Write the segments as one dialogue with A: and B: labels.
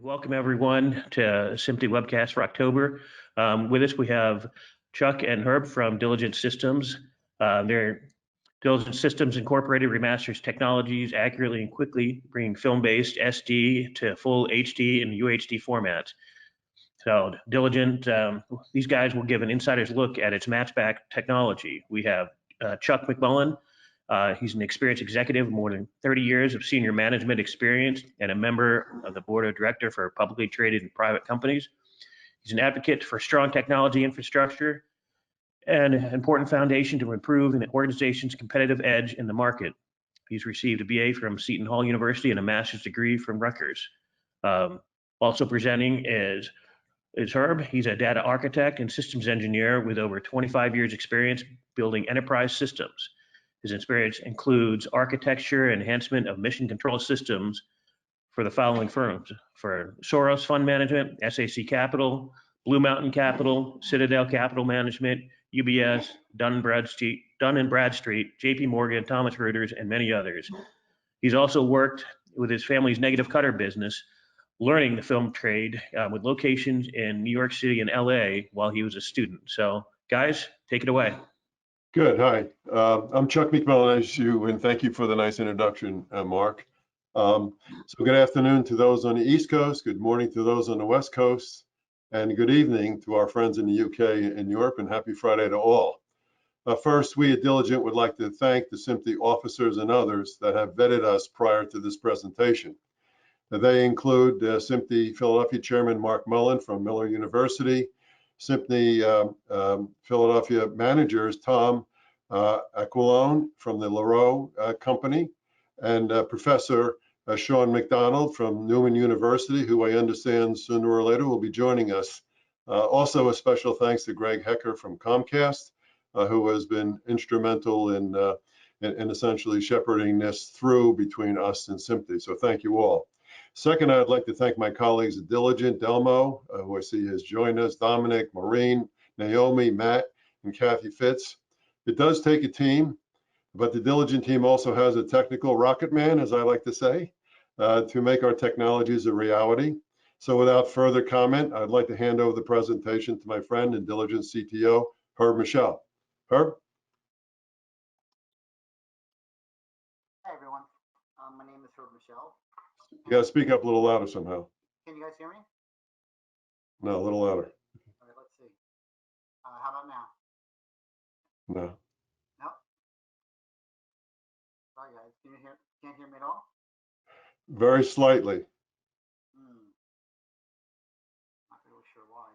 A: Welcome everyone to SMPTE webcast for October. With us we have Chuck and Herb from Diligent Systems. Their Diligent Systems Incorporated remasters technologies accurately and quickly, bringing film-based SD to full HD and UHD formats. So Diligent, these guys will give an insider's look at its Matchback technology. We have Chuck McMullin. He's an experienced executive, more than 30 years of senior management experience, and a member of the board of directors for publicly traded and private companies. He's an advocate for strong technology infrastructure and an important foundation to improve an organization's competitive edge in the market. He's received a BA from Seton University and a master's degree from Rutgers. Also presenting is Herb. He's a data architect and systems engineer with over 25 years experience building enterprise systems. His experience includes architecture, enhancement of mission control systems for the following firms: for Soros Fund Management, SAC Capital, Blue Mountain Capital, Citadel Capital Management, UBS, Dun and Bradstreet, JP Morgan, Thomas Reuters, and many others. He's also worked with his family's negative cutter business, learning the film trade with locations in New York City and LA while he was a student. So guys, take it away.
B: Good. Hi, I'm Chuck McMullin, and thank you for the nice introduction, Mark. So good afternoon to those on the East Coast, good morning to those on the West Coast, and good evening to our friends in the UK and Europe, and happy Friday to all. First, we at Diligent would like to thank the SMPTE officers and others that have vetted us prior to this presentation. They include SMPTE Philadelphia Chairman Mark Mullen from Miller University, SMPTE Philadelphia managers Tom Aquilone from the Leroux Company, and Professor Sean McDonald from Newman University, who I understand sooner or later will be joining us. Also a special thanks to Greg Hecker from Comcast, who has been instrumental in essentially shepherding this through between us and SMPTE. So thank you all. Second, I'd like to thank my colleagues at Diligent, Delmo, who I see has joined us, Dominic, Maureen, Naomi, Matt, and Kathy Fitz. It does take a team, but the Diligent team also has a technical rocket man, as I like to say, to make our technologies a reality. So without further comment, I'd like to hand over the presentation to my friend and Diligent CTO, Herb Michel. Herb?
C: Hi, everyone. My name is Herb Michel.
B: You gotta speak up a little louder somehow.
C: Can you guys hear me?
B: No, a little louder.
C: All right, let's see. How about now?
B: No.
C: No? Sorry, guys. Can't hear me at all?
B: Very slightly.
C: Not really sure why.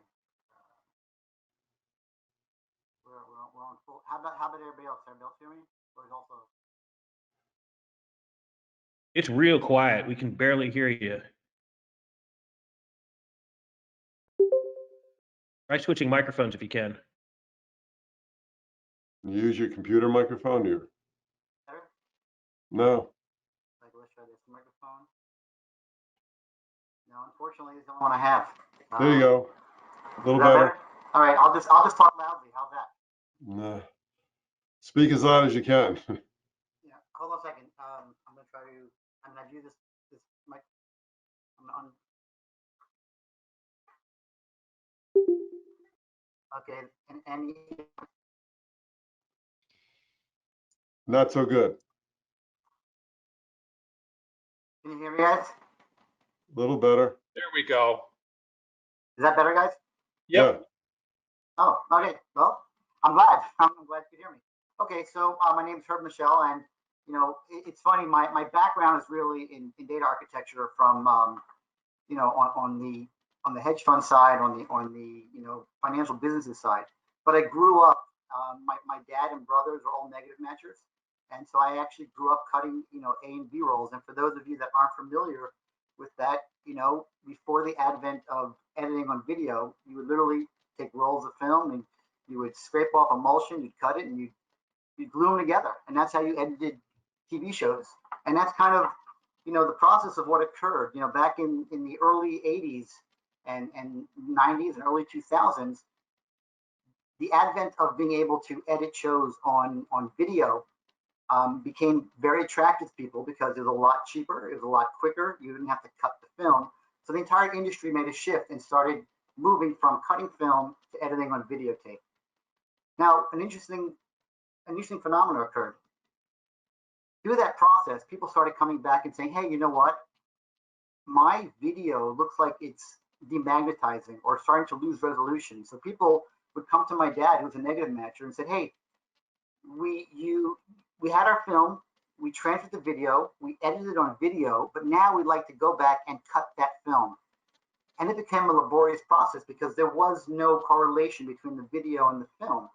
C: We're on full. How about everybody else? Everybody else hear me? Or is also?
A: It's real quiet. We can barely hear you. Try switching microphones if you can.
B: Use your computer microphone here.
C: Better?
B: No.
C: Like, let's try this microphone. No, unfortunately, it's the only one I have.
B: There you go. A little
C: better.
B: better.
C: All right, I'll just talk loudly. How's that?
B: No. Speak as loud as you can.
C: Yeah. Hold on a second. I'm gonna try to. I'm gonna do this mic. I'm on. Okay, and
B: Not so good.
C: can you hear me, guys?
B: A little better.
D: There we go.
C: Is that better, guys?
D: Yep.
B: Yeah.
C: Oh, okay. Well, I'm glad. I'm glad you could hear me. Okay, so my name is Herb Michel, and you know, it's funny. My background is really in data architecture from you know, on the hedge fund side, on the you know, financial businesses side. But I grew up. My dad and brothers are all negative matchers, and so I actually grew up cutting, you know, A and B rolls. And for those of you that aren't familiar with that, you know, before the advent of editing on video, you would literally take rolls of film and you would scrape off emulsion, you'd cut it, and you'd glue them together, and that's how you edited TV shows. And that's kind of, you know, the process of what occurred, you know, back in the early 80s and 90s and early 2000s. The advent of being able to edit shows on video became very attractive to people because it was a lot cheaper, it was a lot quicker, you didn't have to cut the film. So the entire industry made a shift and started moving from cutting film to editing on videotape. Now, an interesting phenomenon occurred. Through that process, people started coming back and saying, hey, you know what? My video looks like it's demagnetizing or starting to lose resolution. So people would come to my dad, who's a negative matcher, and said, hey, we had our film, we transferred the video, we edited it on video, but now we'd like to go back and cut that film. And it became a laborious process because there was no correlation between the video and the film.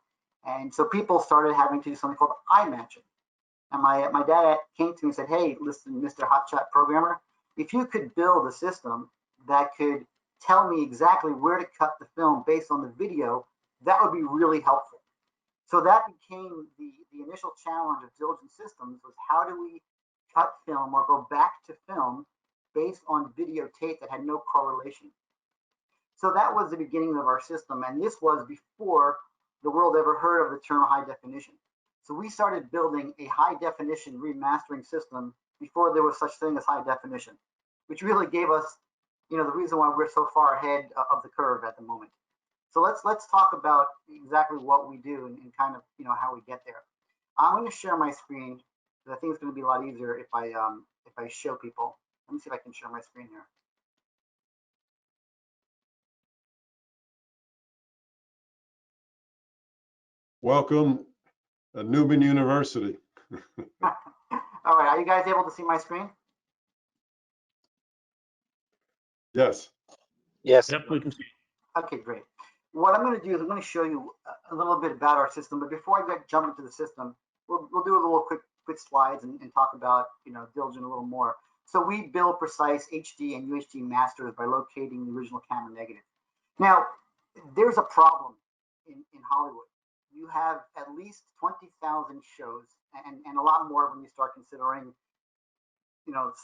C: And so people started having to do something called eye matching. And my dad came to me and said, hey, listen, Mr. Hotshot Programmer, if you could build a system that could tell me exactly where to cut the film based on the video, that would be really helpful. So that became the initial challenge of Diligent Systems, was how do we cut film or go back to film based on videotape that had no correlation. So that was the beginning of our system, and this was before the world ever heard of the term high definition. So we started building a high definition remastering system before there was such thing as high definition, which really gave us, the reason why we're so far ahead of the curve at the moment. So let's talk about exactly what we do and kind of how we get there. I'm going to share my screen because I think it's going to be a lot easier if I show people. Let me see if I can share my screen here.
B: Welcome to Newman University.
C: All right, are you guys able to see my screen?
B: Yes.
D: Yes.
A: Yep, we can see.
C: Okay, great. What I'm going to do is I'm going to show you a little bit about our system, but before I jump into the system, we'll do a little quick slides and talk about Diligent a little more. So we build precise HD and UHD masters by locating the original camera negative. Now, there's a problem in Hollywood. You have at least 20,000 shows and a lot more when you start considering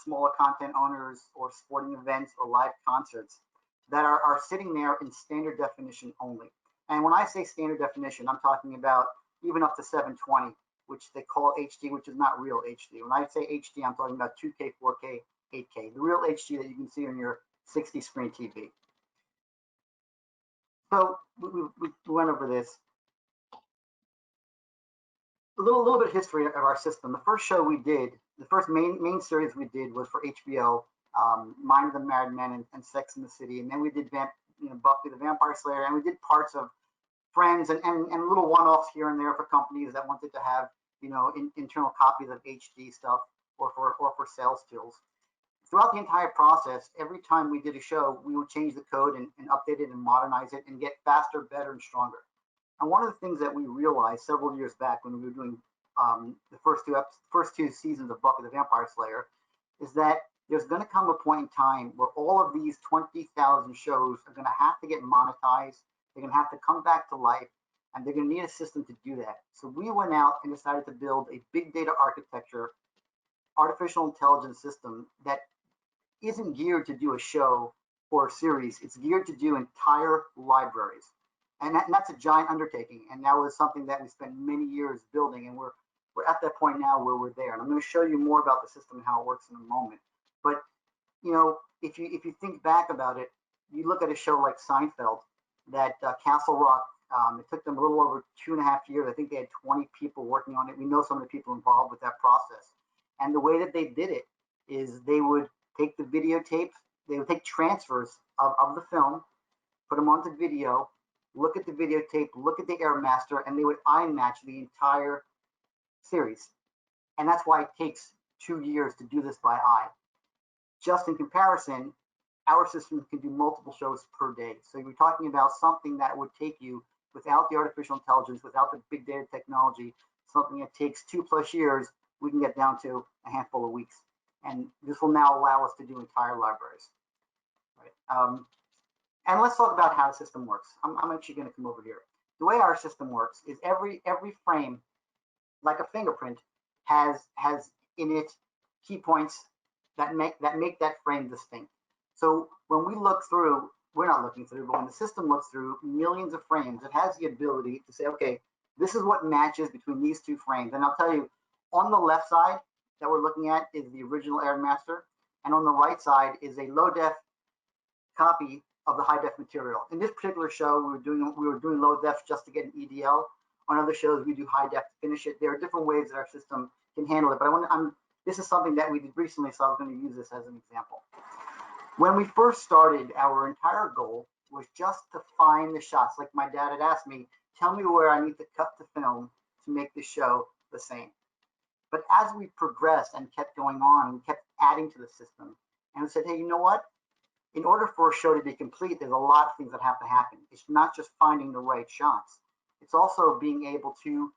C: smaller content owners or sporting events or live concerts that are sitting there in standard definition only. And when I say standard definition, I'm talking about even up to 720, which they call HD, which is not real HD. When I say HD, I'm talking about 2K, 4K, 8K, the real HD that you can see on your 60 screen TV. So we went over this. A little bit of history of our system. The first show we did, the first main series we did was for HBO, Mind of the Married Men and Sex in the City, and then we did Buffy the Vampire Slayer, and we did parts of Friends and little one-offs here and there for companies that wanted to have internal copies of HD stuff or for sales tools. Throughout the entire process, every time we did a show, we would change the code and update it and modernize it and get faster, better, and stronger. And one of the things that we realized several years back when we were doing the first two seasons of Buffy the Vampire Slayer is that there's going to come a point in time where all of these 20,000 shows are going to have to get monetized. They're going to have to come back to life, and they're going to need a system to do that. So we went out and decided to build a big data architecture, artificial intelligence system that isn't geared to do a show or a series. It's geared to do entire libraries. And that's a giant undertaking. And that was something that we spent many years building. And we're at that point now where we're there. And I'm going to show you more about the system and how it works in a moment. But, if you think back about it, you look at a show like Seinfeld, that Castle Rock, it took them a little over 2.5 years. I think they had 20 people working on it. We know some of the people involved with that process. And the way that they did it is they would take the videotapes, they would take transfers of the film, put them onto video, look at the videotape, look at the air master, and they would eye match the entire series. And that's why it takes 2 years to do this by eye. Just in comparison, our system can do multiple shows per day. So you're talking about something that would take you, without the artificial intelligence, without the big data technology, something that takes 2+ years, we can get down to a handful of weeks. And this will now allow us to do entire libraries. Right? And let's talk about how the system works. I'm actually going to come over here. The way our system works is every frame, like a fingerprint, has in it key points that make that frame distinct. So when we look through, we're not looking through, but when the system looks through millions of frames, it has the ability to say, okay, this is what matches between these two frames. And I'll tell you, on the left side that we're looking at is the original Air Master, and on the right side is a low def copy of the high def material. In this particular show, we were doing low def just to get an EDL. On other shows, we do high def to finish it. There are different ways that our system can handle it, but this is something that we did recently, so I was going to use this as an example. When we first started, our entire goal was just to find the shots. Like my dad had asked me, tell me where I need to cut the film to make the show the same. But as we progressed and kept going on, we kept adding to the system, and we said, hey, you know what? In order for a show to be complete, there's a lot of things that have to happen. It's not just finding the right shots. It's also being able to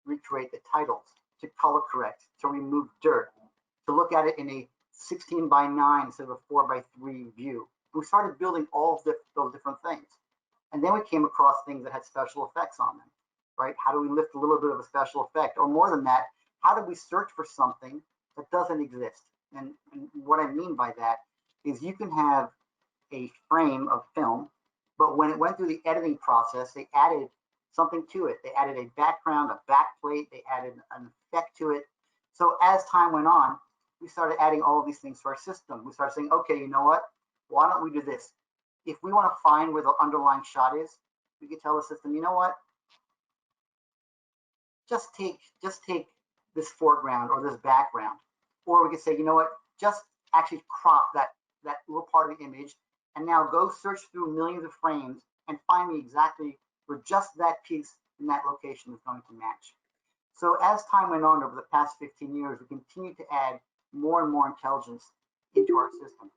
C: recreate the titles, to color correct, to remove dirt, to look at it in a 16:9 instead of a 4:3 view. We started building all of those different things. And then we came across things that had special effects on them, right? How do we lift a little bit of a special effect? Or more than that, how do we search for something that doesn't exist? And what I mean by that is you can have a frame of film, but when it went through the editing process, they added something to it. They added a background, a backplate, they added an effect to it. So as time went on, we started adding all of these things to our system. We started saying, okay, you know what? Why don't we do this? If we want to find where the underlying shot is, we could tell the system, you know what? Just take this foreground or this background. Or we could say, you know what? Just actually crop that little part of the image, and now go search through millions of frames and find me exactly where just that piece in that location is going to match. So as time went on over the past 15 years, we continued to add more and more intelligence into our system.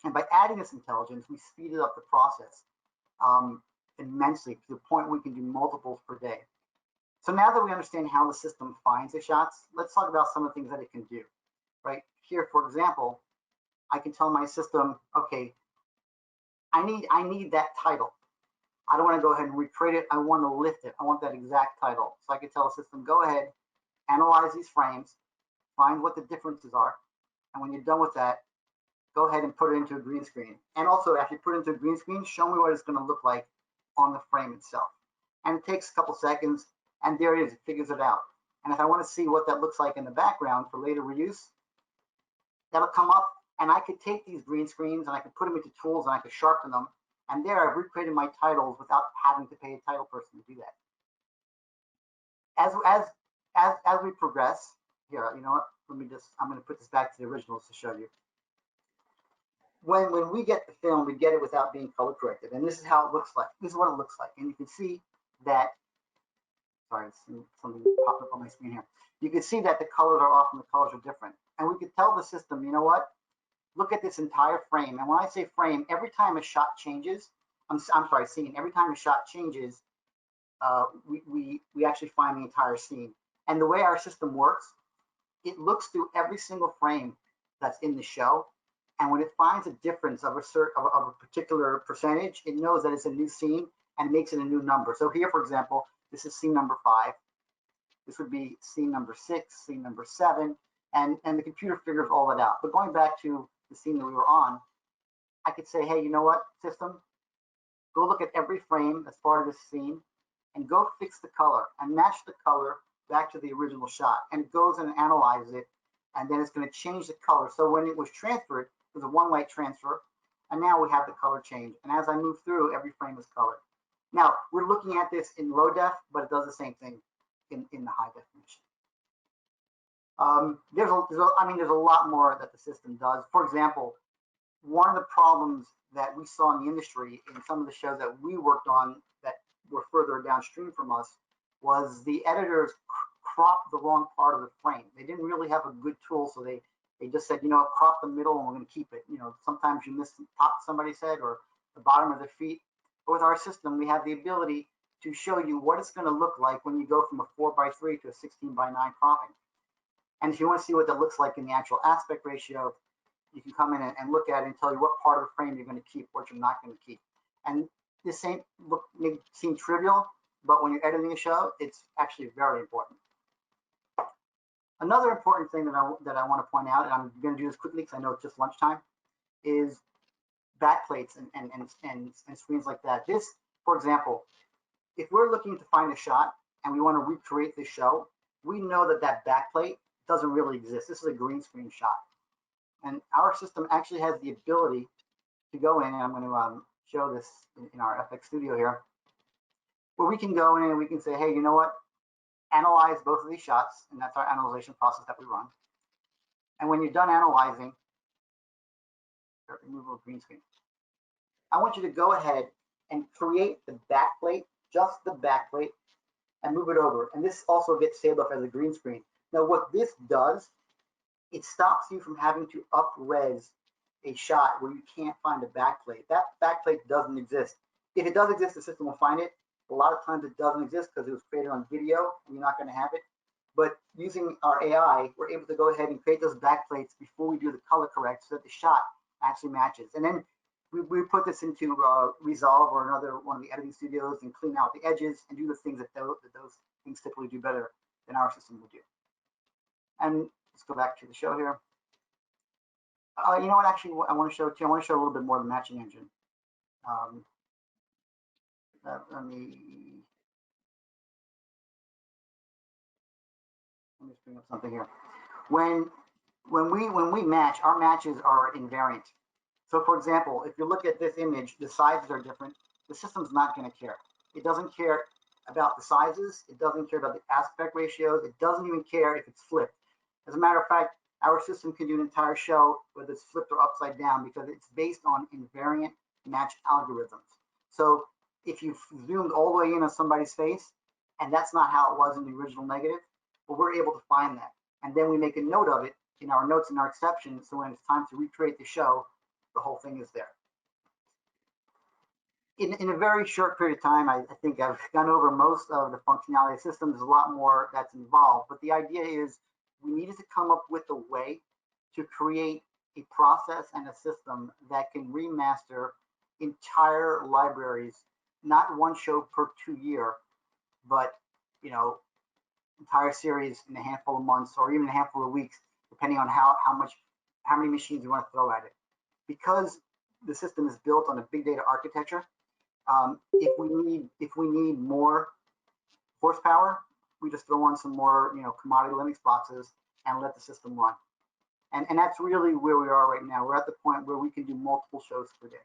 C: And by adding this intelligence, we speeded up the process immensely to the point we can do multiples per day. So now that we understand how the system finds the shots, let's talk about some of the things that it can do. Right here, for example, I can tell my system, okay, I need that title. I don't want to go ahead and recreate it. I want to lift it. I want that exact title. So I can tell the system, go ahead, analyze these frames, find what the differences are. And when you're done with that, go ahead and put it into a green screen. And also, after you put it into a green screen, show me what it's going to look like on the frame itself. And it takes a couple seconds, and there it is. It figures it out. And if I want to see what that looks like in the background for later reuse, that'll come up, and I could take these green screens and I could put them into tools and I could sharpen them. And there I've recreated my titles without having to pay a title person to do that. As we progress, here, you know what? I'm going to put this back to the originals to show you. When we get the film, we get it without being color corrected. And this is how it looks like. This is what it looks like. And you can see that, sorry, something popped up on my screen here. You can see that the colors are off and the colors are different. And we could tell the system, you know what? Look at this entire frame. And when I say frame, every time a shot changes, I'm sorry, scene, every time a shot changes, we actually find the entire scene. And the way our system works, it looks through every single frame that's in the show. And when it finds a difference of a particular percentage, it knows that it's a new scene and makes it a new number. So here, for example, this is scene number 5. This would be scene number 6, scene number 7, and the computer figures all that out. But going back to the scene that we were on, I could say, hey, you know what, system? Go look at every frame that's part of this scene and go fix the color and match the color back to the original shot. And it goes and analyzes it, and then it's going to change the color. So when it was transferred, it was a one light transfer, and now we have the color change. And as I move through, every frame is colored. Now, we're looking at this in low def, but it does the same thing in the high definition. There's a lot more that the system does. For example, one of the problems that we saw in the industry in some of the shows that we worked on that were further downstream from us was the editors cropped the wrong part of the frame. They didn't really have a good tool, so they just said, you know, crop the middle and we're going to keep it. You know, sometimes you miss the top of somebody's head or the bottom of their feet. But with our system, we have the ability to show you what it's going to look like when you go from a 4:3 to a 16:9 cropping. And if you want to see what that looks like in the actual aspect ratio, you can come in and look at it and tell you what part of the frame you're going to keep, what you're not going to keep. And this may seem trivial, but when you're editing a show, it's actually very important. Another important thing that I want to point out, and I'm going to do this quickly because I know it's just lunchtime, is backplates and screens like that. This, for example, if we're looking to find a shot and we want to recreate the show, we know that that backplate doesn't really exist. This is a green screen shot. And our system actually has the ability to go in, and I'm going to show this in our FX Studio here, where we can go in and we can say, hey, you know what? Analyze both of these shots, and that's our analyzation process that we run. And when you're done analyzing, remove a green screen. I want you to go ahead and create the backplate, just the backplate, and move it over. And this also gets saved up as a green screen. Now, what this does, it stops you from having to up-res a shot where you can't find a backplate. That backplate doesn't exist. If it does exist, the system will find it. A lot of times it doesn't exist because it was created on video and you're not going to have it. But using our AI, we're able to go ahead and create those backplates before we do the color correct so that the shot actually matches. And then we put this into Resolve or another one of the editing studios and clean out the edges and do the things that those things typically do better than our system would do. And let's go back to the show here. You know what, actually, I want to show a little bit more of the matching engine. Let me just bring up something here. When we match, our matches are invariant. So for example, if you look at this image, the sizes are different. The system's not going to care. It doesn't care about the sizes. It doesn't care about the aspect ratios. It doesn't even care if it's flipped. As a matter of fact, our system can do an entire show whether it's flipped or upside down because it's based on invariant match algorithms. So if you zoomed all the way in on somebody's face, and that's not how it was in the original negative, well, we're able to find that. And then we make a note of it in our notes and our exceptions, so when it's time to recreate the show, the whole thing is there. In a very short period of time, I think I've gone over most of the functionality of the system. There's a lot more that's involved, but the idea is we needed to come up with a way to create a process and a system that can remaster entire libraries, not one show per 2 year, but entire series in a handful of months or even a handful of weeks, depending on how many machines you want to throw at it. Because the system is built on a big data architecture, if we need more horsepower, we just throw on some more commodity Linux boxes and let the system run. And that's really where we are right now. We're at the point where we can do multiple shows per day.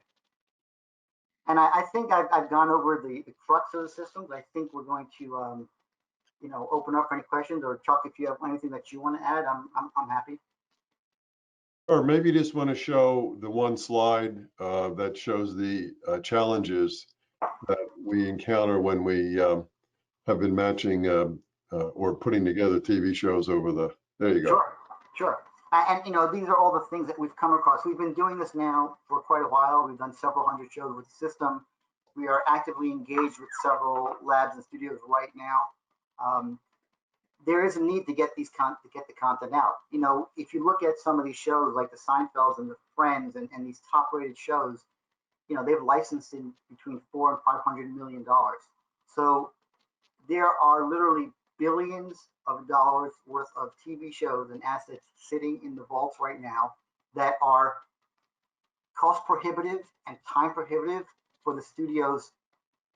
C: And I think I've gone over the crux of the systems. I think we're going to open up for any questions, or Chuck, if you have anything that you want to add, I'm happy.
B: Or maybe you just want to show the one slide that shows the challenges that we encounter when we have been matching or putting together TV shows over the, there you go.
C: Sure. And these are all the things that we've come across. We've been doing this now for quite a while. We've done several hundred shows with the system. We are actively engaged with several labs and studios right now. There is a need to get the content out. If you look at some of these shows like the Seinfelds and the Friends and these top-rated shows, they've licensed in between $400 and $500 million. So there are literally billions of dollars worth of TV shows and assets sitting in the vaults right now that are cost prohibitive and time prohibitive for the studios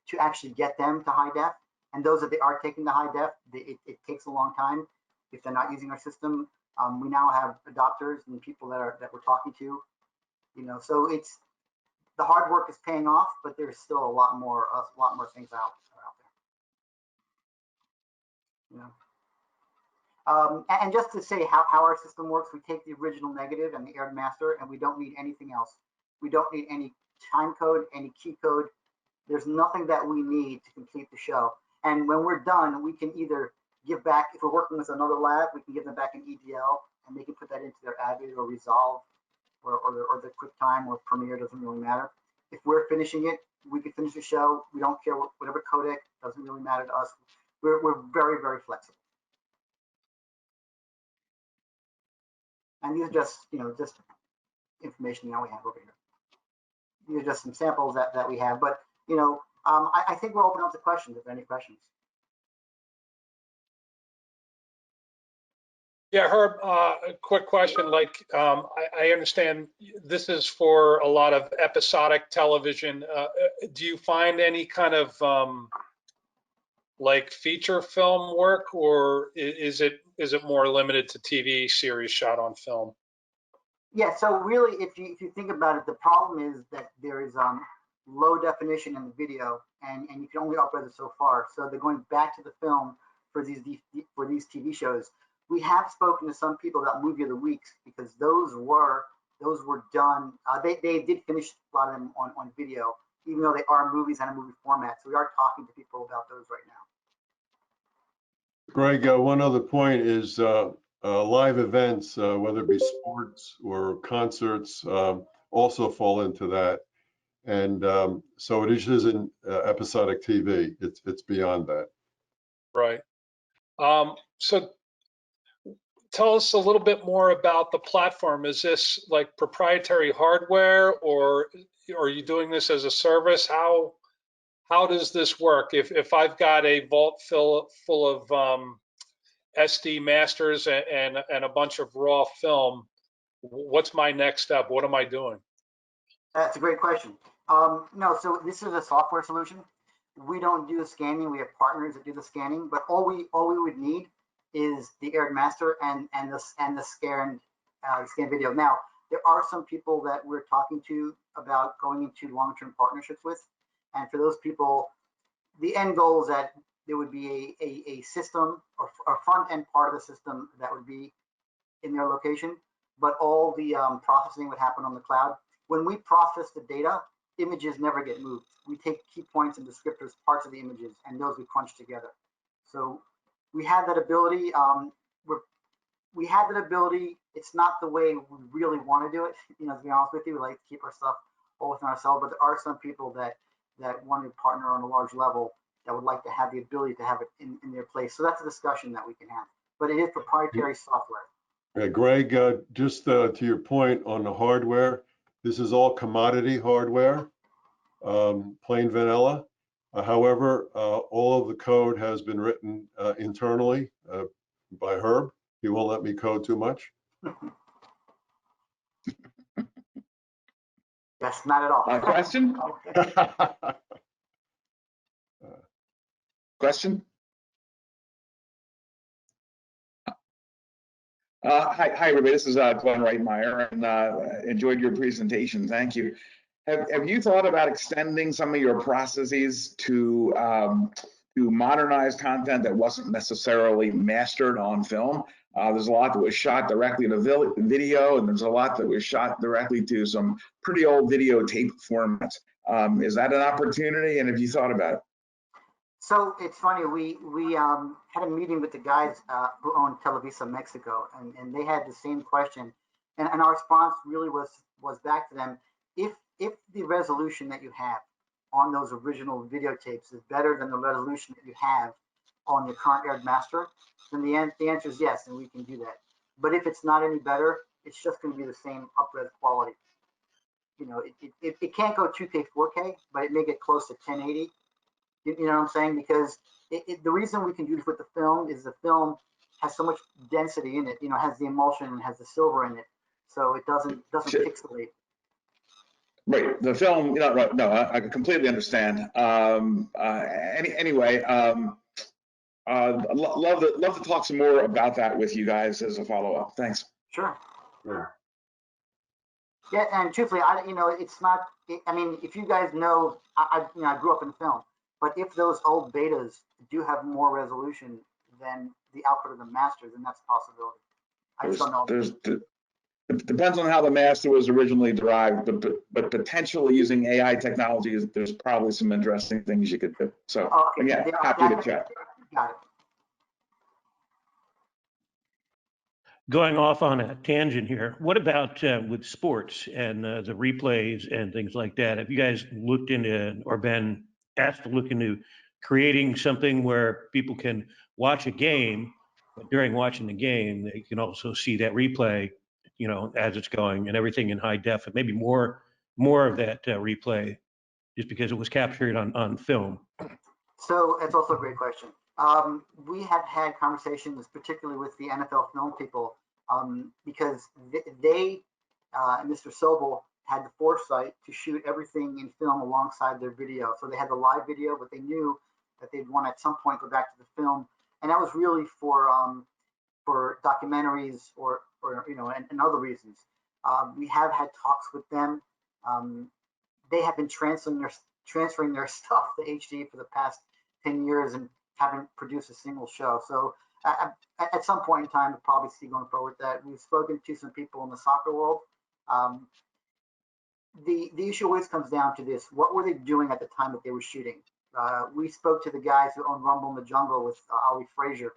C: to actually get them to high def. And those that they are taking to high def, it takes a long time if they're not using our system. We now have adopters and people that we're talking to, so it's, the hard work is paying off, but there's still a lot more things out there. And just to say how our system works, we take the original negative and the aired master, and we don't need anything else. We don't need any time code, any key code. There's nothing that we need to complete the show. And when we're done, we can either give back, if we're working with another lab, we can give them back an EDL, and they can put that into their Avid or Resolve or the QuickTime or Premiere, doesn't really matter. If we're finishing it, we can finish the show. We don't care whatever codec, doesn't really matter to us. We're very, very flexible. And these are just, just information we have over here. These are just some samples that we have, but I think we'll open up to questions if any questions.
D: Yeah, Herb, a quick question. Like, I understand this is for a lot of episodic television. Do you find any kind of like feature film work, or is it more limited to TV series shot on film?
C: Yeah, so really, if you think about it, the problem is that there is low definition in the video, and you can only upload it so far. So they're going back to the film for these TV shows. We have spoken to some people about movie of the weeks because those were done. They did finish a lot of them on video, even though they are movies and a movie format. So we are talking to people about those right now.
B: Greg, one other point is live events, whether it be sports or concerts, also fall into that. And so it isn't episodic TV. It's beyond that.
D: Right. So tell us a little bit more about the platform. Is this like proprietary hardware, or are you doing this as a service? How does this work? If I've got a vault full of SD masters and a bunch of raw film, what's my next step? What am I doing?
C: That's a great question. No, so this is a software solution. We don't do the scanning. We have partners that do the scanning, but all we would need is the aired master and the scanned video. Now, there are some people that we're talking to about going into long-term partnerships with, and for those people, the end goal is that there would be a system or a front end part of the system that would be in their location, but all the processing would happen on the cloud. When we process the data, images never get moved. We take key points and descriptors, parts of the images, and those we crunch together. So we have that ability. We have that ability. It's not the way we really want to do it. You know, to be honest with you, we like to keep our stuff all within ourselves, but there are some people that want to partner on a large level that would like to have the ability to have it in their place. So that's a discussion that we can have, but it is proprietary software.
B: Greg, just to your point on the hardware, this is all commodity hardware, plain vanilla. However, all of the code has been written internally by Herb. He won't let me code too much.
C: Yes, not at all.
E: Question? Question? Hi, everybody. This is Glenn Reitmeyer, and enjoyed your presentation. Thank you. Have you thought about extending some of your processes to modernize content that wasn't necessarily mastered on film? There's a lot that was shot directly to video, and there's a lot that was shot directly to some pretty old videotape formats. Is that an opportunity, and have you thought about it?
C: So it's funny, we had a meeting with the guys who own Televisa Mexico, and they had the same question, and our response really was back to them: if the resolution that you have on those original videotapes is better than the resolution that you have on your current aired master, then the answer is yes, and we can do that. But if it's not any better, it's just going to be the same up-res quality. You know, it can't go 2K, 4K, but it may get close to 1080. You know what I'm saying? Because the reason we can do this with the film is the film has so much density in it. You know, has the emulsion and has the silver in it, so it doesn't pixelate.
E: Right, the film. You know, no, I completely understand. Anyway, love to talk some more about that with you guys as a follow-up. Thanks.
C: Sure.
B: Yeah.
C: Yeah, and truthfully, it's not. I mean, if you guys know, I grew up in film. But if those old betas do have more resolution than the output of the masters, then that's a possibility. I just don't know.
E: It depends on how the master was originally derived, but potentially using AI technologies, there's probably some interesting things you could do. So again, happy to chat.
C: Got it.
A: Going off on a tangent here, what about with sports and the replays and things like that? Have you guys looked into or been asked to look into creating something where people can watch a game, but during watching the game, they can also see that replay, you know, as it's going, and everything in high def, and maybe more of that replay just because it was captured on film?
C: So it's also a great question. We have had conversations, particularly with the NFL film people, because they Mr. Sobel had the foresight to shoot everything in film alongside their video. So they had the live video, but they knew that they'd want to at some point go back to the film, and that was really for documentaries or you know, and other reasons. We have had talks with them. They have been transferring their stuff to HD for the past 10 years and haven't produced a single show. So at some point in time, we'll probably see going forward that. We've spoken to some people in the soccer world. The issue always comes down to this: what were they doing at the time that they were shooting? We spoke to the guys who own Rumble in the Jungle with Ali Frazier,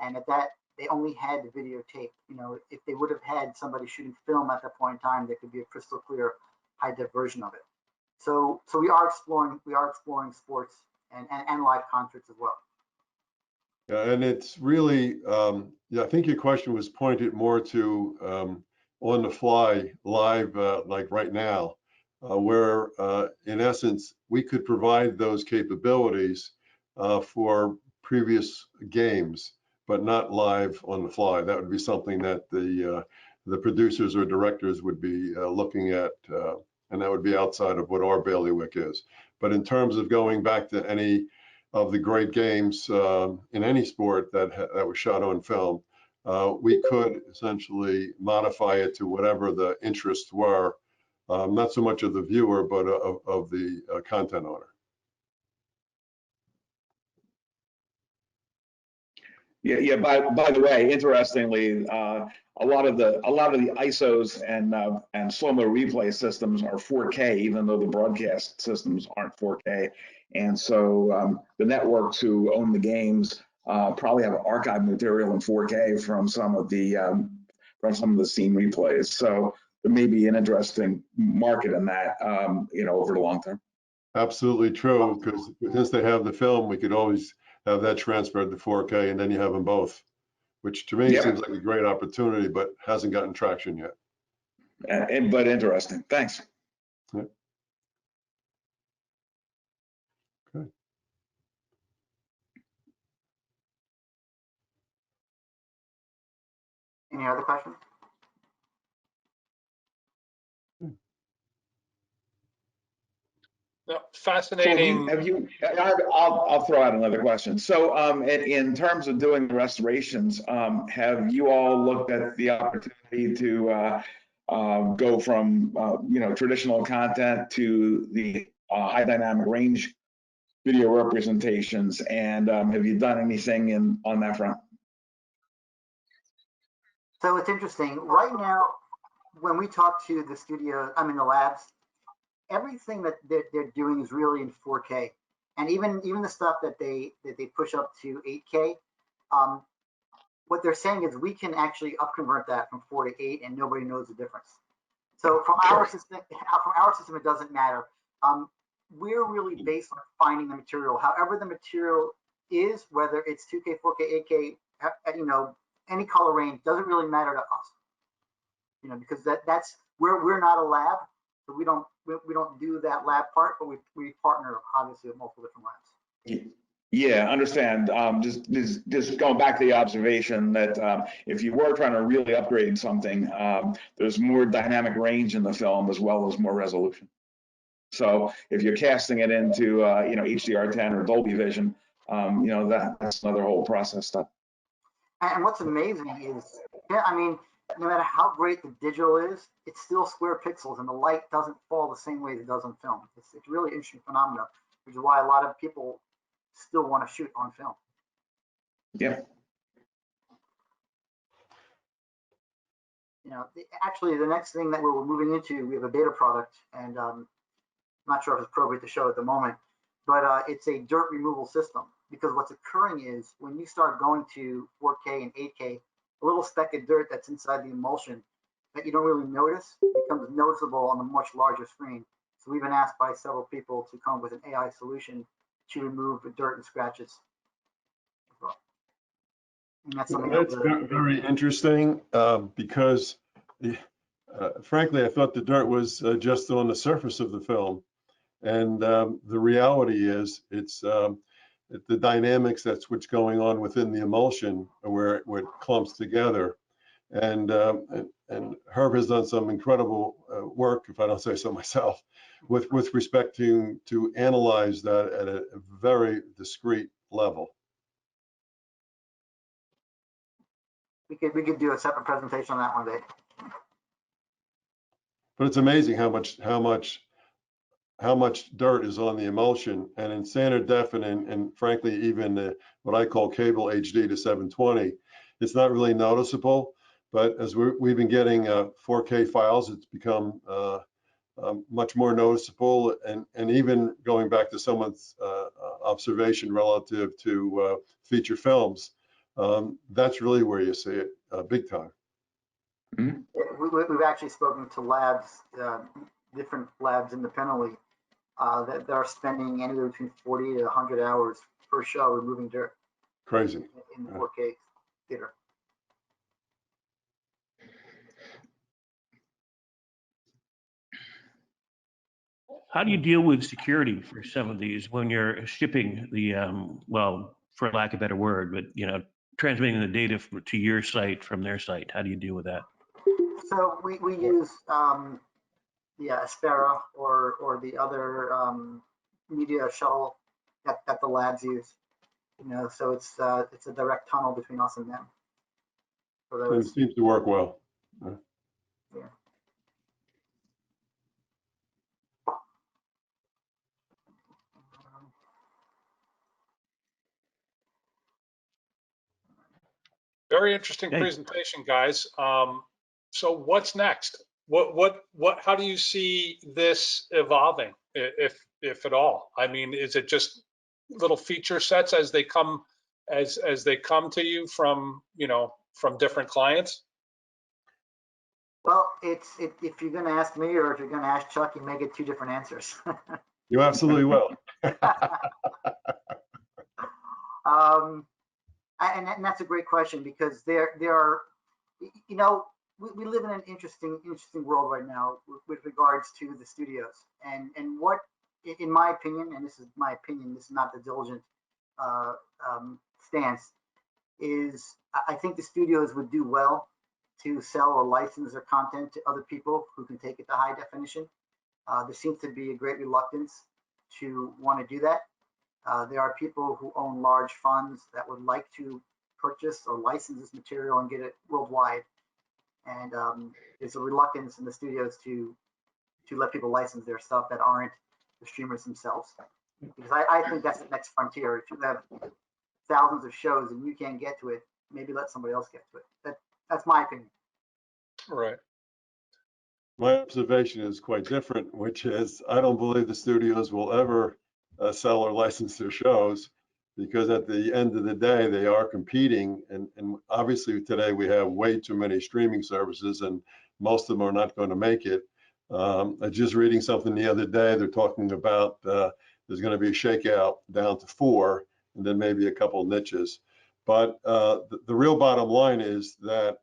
C: and at that they only had the videotape. You know, if they would have had somebody shooting film at that point in time, there could be a crystal clear, high def version of it. So we are exploring sports and live concerts as well.
B: Yeah, and it's really, yeah, I think your question was pointed more to on the fly, live, like right now, where in essence, we could provide those capabilities for previous games, but not live on the fly. That would be something that the producers or directors would be looking at, and that would be outside of what our bailiwick is. But in terms of going back to any of the great games in any sport that was shot on film, we could essentially modify it to whatever the interests were, not so much of the viewer, but of the content owner.
E: Yeah. By the way, interestingly, a lot of the ISOs and slow-mo replay systems are 4K, even though the broadcast systems aren't 4K. And so the networks who own the games probably have archive material in 4K from some of the scene replays. So there may be an interesting market in that, over the long term.
B: Absolutely true, because since they have the film, we could always have that transferred to 4K, and then you have them both, which to me seems like a great opportunity, but hasn't gotten traction yet.
E: But interesting. Thanks.
B: Yep. Okay.
C: Any other questions?
D: No, fascinating.
E: So I'll throw out another question. So in terms of doing the restorations, have you all looked at the opportunity to go from traditional content to the high dynamic range video representations, and have you done anything on that front?
C: So it's interesting. Right now, when we talk to the studio, I'm in the labs, everything that they're doing is really in 4K, and even the stuff that they push up to 8K. What they're saying is we can actually upconvert that from 4 to 8, and nobody knows the difference. So from our system, it doesn't matter. We're really based on finding the material. However, the material is, whether it's 2K, 4K, 8K, any color range, doesn't really matter to us. Because that's we're not a lab, so we don't do that lab part, but we partner obviously with multiple different labs.
E: Yeah, understand. Just going back to the observation that if you were trying to really upgrade something, there's more dynamic range in the film as well as more resolution. So if you're casting it into HDR10 or Dolby Vision, that's another whole process stuff.
C: And what's amazing is, no matter how great the digital is, it's still square pixels, and the light doesn't fall the same way as it does on film. It's really interesting phenomenon, which is why a lot of people still want to shoot on film.
E: Yeah.
C: Actually, the next thing that we're moving into, we have a beta product, and I'm not sure if it's appropriate to show at the moment, but it's a dirt removal system. Because what's occurring is when you start going to 4K and 8K, a little speck of dirt that's inside the emulsion that you don't really notice becomes noticeable on a much larger screen. So we've been asked by several people to come up with an AI solution to remove the dirt and scratches. And
B: that's very interesting because, frankly, I thought the dirt was just on the surface of the film. And the reality is it's the dynamics, that's what's going on within the emulsion where it clumps together. And Herb has done some incredible work, if I don't say so myself, with respect to analyze that at a very discrete level.
C: We could do a separate presentation on that one day.
B: But it's amazing how much dirt is on the emulsion, and in standard def and frankly even what I call cable HD to 720, it's not really noticeable. But as we've been getting 4K files, it's become much more noticeable. And even going back to someone's observation relative to feature films, that's really where you see it big time.
E: Mm-hmm.
C: We've actually spoken to labs, different labs independently, that are spending anywhere between 40 to 100 hours per show removing dirt.
B: Crazy.
C: In the 4K theater.
A: How do you deal with security for some of these when you're shipping the, well, for lack of a better word, but transmitting the data to your site from their site? How do you deal with that?
C: So we use Aspera or the other media shuttle that the labs use. So it's a direct tunnel between us and them. For
B: And it seems to work well.
C: Yeah.
D: Very interesting presentation, guys. So what's next? How do you see this evolving, if at all? I mean, is it just little feature sets as they come to you from different clients?
C: Well, if you're going to ask me or if you're going to ask Chuck, you may get two different answers.
B: You absolutely will.
C: And that's a great question, because there are, we live in an interesting world right now with regards to the studios, and what, in my opinion, and this is my opinion, this is not the Diligent stance, is I think the studios would do well to sell or license their content to other people who can take it to high definition. There seems to be a great reluctance to want to do that. There are people who own large funds that would like to purchase or license this material and get it worldwide. And there's a reluctance in the studios to let people license their stuff that aren't the streamers themselves. Because I think that's the next frontier. If you have thousands of shows and you can't get to it, maybe let somebody else get to it. That's my opinion.
D: Right.
B: My observation is quite different, which is I don't believe the studios will ever sell or license their shows, because at the end of the day, they are competing. And obviously today we have way too many streaming services, and most of them are not going to make it. I just reading something the other day, they're talking about there's going to be a shakeout down to 4, and then maybe a couple of niches. But the real bottom line is that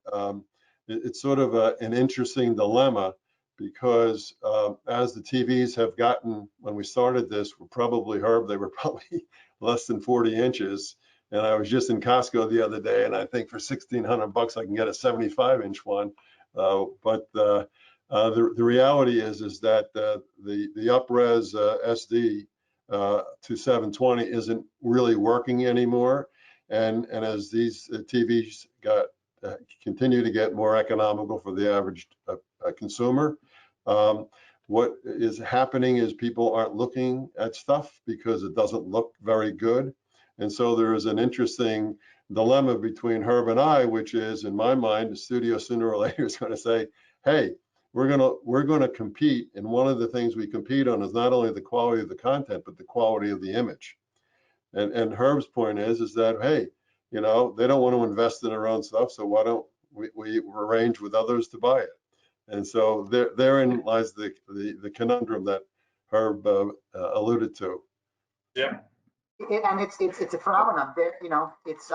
B: it's sort of an interesting dilemma, because as the TVs have gotten, when we started this, they were probably less than 40 inches. And I was just in Costco the other day, and I think for $1,600 I can get a 75-inch one. But the reality is that the up-res SD to 720 isn't really working anymore. And as these TVs continue to get more economical for the average consumer, what is happening is people aren't looking at stuff because it doesn't look very good. And so there is an interesting dilemma between Herb and I, which is, in my mind, the studio sooner or later is going to say, hey, we're going to compete. And one of the things we compete on is not only the quality of the content, but the quality of the image. And Herb's point is that, hey, they don't want to invest in their own stuff, so why don't we arrange with others to buy it? And so therein lies the conundrum that Herb alluded to.
D: Yeah.
C: And it's a phenomenon. It's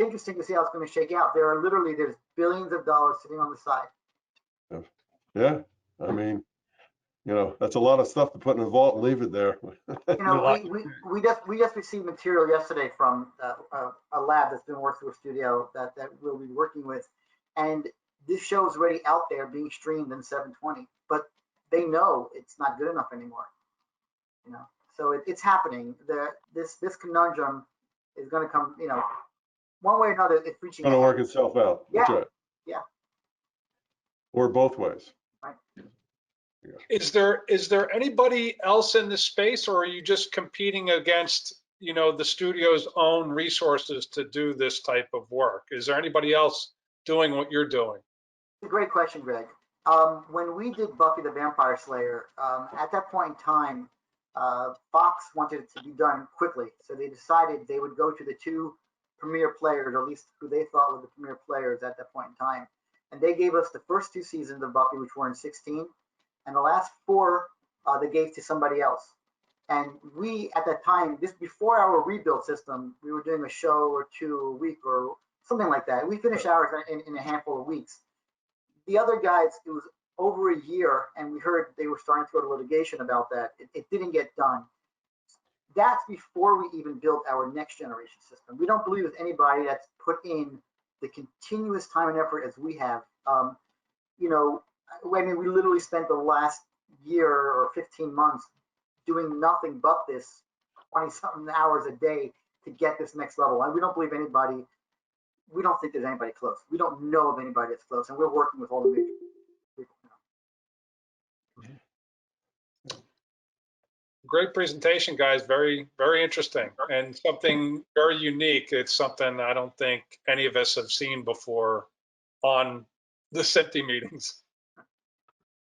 C: interesting to see how it's going to shake out. There's billions of dollars sitting on the side.
B: Yeah, I mean, that's a lot of stuff to put in a vault and leave it there.
C: We just received material yesterday from a lab that's been working with a studio that we'll be working with, and this show is already out there being streamed in 720, but they know it's not good enough anymore. So it's happening. This conundrum is going to come. One way or another, it's reaching.
B: It's going to work itself out.
C: Yeah.
B: That's right.
C: Yeah.
B: Or both ways.
C: Right.
D: Is there anybody else in this space, or are you just competing against, you know, the studio's own resources to do this type of work? Is there anybody else doing what you're doing?
C: Great question, Greg. When we did Buffy the Vampire Slayer, at that point in time, Fox wanted it to be done quickly. So they decided they would go to the two premier players, or at least who they thought were the premier players at that point in time. And they gave us the first two seasons of Buffy, which were in 16. And the last four, they gave to somebody else. And we, at that time, this before our rebuild system, we were doing a show or two a week or something like that. We finished ours in a handful of weeks. The other guys, it was over a year, and we heard they were starting to go to litigation about that. It didn't get done. That's before we even built our next generation system. We don't believe there's anybody that's put in the continuous time and effort as we have. You know, I mean, we literally spent the last year or 15 months doing nothing but this 20-something hours a day to get this next level. And we don't believe anybody, we don't think there's anybody close. We don't know of anybody that's close. And we're working with all the major people now.
D: Great presentation, guys. Very, very interesting and something very unique. It's something I don't think any of us have seen before on the SMPTE meetings.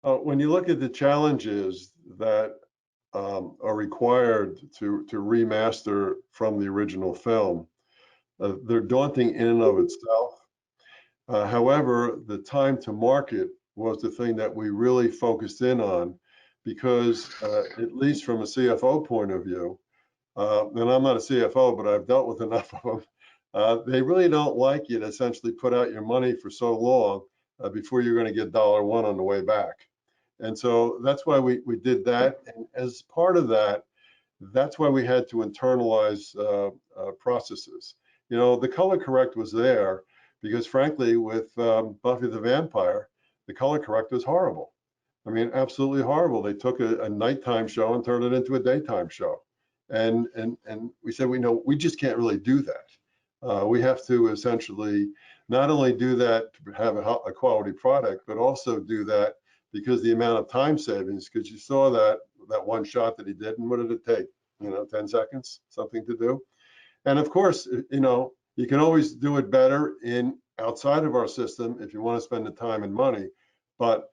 B: When you look at the challenges that are required to remaster from the original film, they're daunting in and of itself. However, the time to market was the thing that we really focused in on, because at least from a CFO point of view, and I'm not a CFO, but I've dealt with enough of them, they really don't like you to essentially put out your money for so long before you're going to get $1 on the way back. And so that's why we did that. And as part of that, that's why we had to internalize processes. You know, the color correct was there because, frankly, with Buffy the Vampire, the color correct was horrible. I mean, absolutely horrible. They took a nighttime show and turned it into a daytime show. And we said, we just can't really do that. We have to essentially not only do that to have a quality product, but also do that because the amount of time savings, because you saw that one shot that he did, and what did it take? 10 seconds, something to do. And of course, you can always do it better outside of our system if you want to spend the time and money. But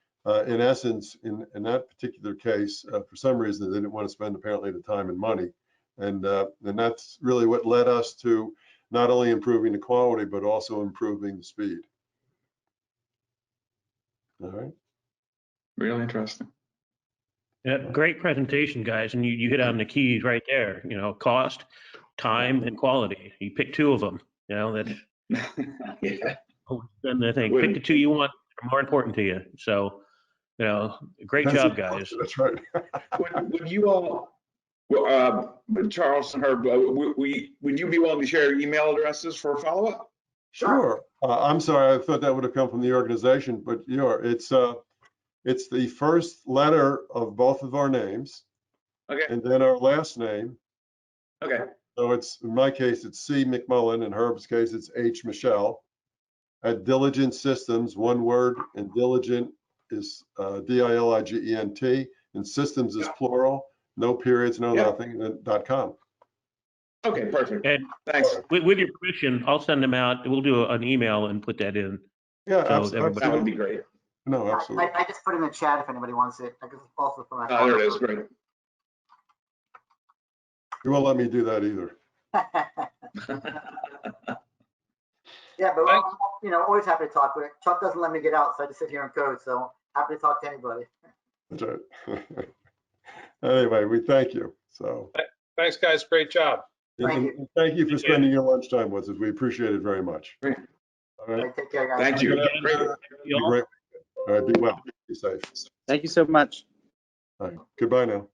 B: in essence, in that particular case, for some reason, they didn't want to spend apparently the time and money. And that's really what led us to not only improving the quality, but also improving the speed. All right.
E: Really interesting.
A: Yeah, great presentation, guys. And you hit on the keys right there, cost, time, and quality. You pick two of them, that's
E: Yeah.
A: been the thing. Pick the two you want that are more important to you. So, great job, guys.
B: That's right.
E: Would you all, Charles and Herb, would you be willing to share email addresses for follow-up?
B: Sure. I'm sorry, I thought that would have come from the organization, but it's the first letter of both of our names.
E: Okay.
B: And then our last name.
E: Okay.
B: So it's, in my case, it's C. McMullin. In Herb's case, it's H. Michelle. At Diligent Systems, one word, and Diligent is Diligent, and Systems is plural, no periods, no nothing, and .com.
E: Okay, perfect.
A: And
E: thanks.
A: With your permission, I'll send them out. We'll do an email and put that in.
B: Yeah,
A: So
B: absolutely.
E: That would be great.
B: No, absolutely.
C: I just put in the chat if anybody wants it. I can also put my
E: Oh, there it is. Great.
B: You won't let me do that either.
C: Yeah, but always happy to talk with it. Chuck doesn't let me get out, so I just sit here and code. So happy to talk to anybody.
B: That's right. Anyway, we thank you. So
D: Thanks, guys. Great job.
B: Thank you for spending your lunchtime with us. We appreciate it very much.
E: Great.
B: All right.
C: Take care, guys.
E: Thank you. Great.
B: Be great. All right. Be well. Be safe.
F: Thank you so much.
B: All right. Goodbye now.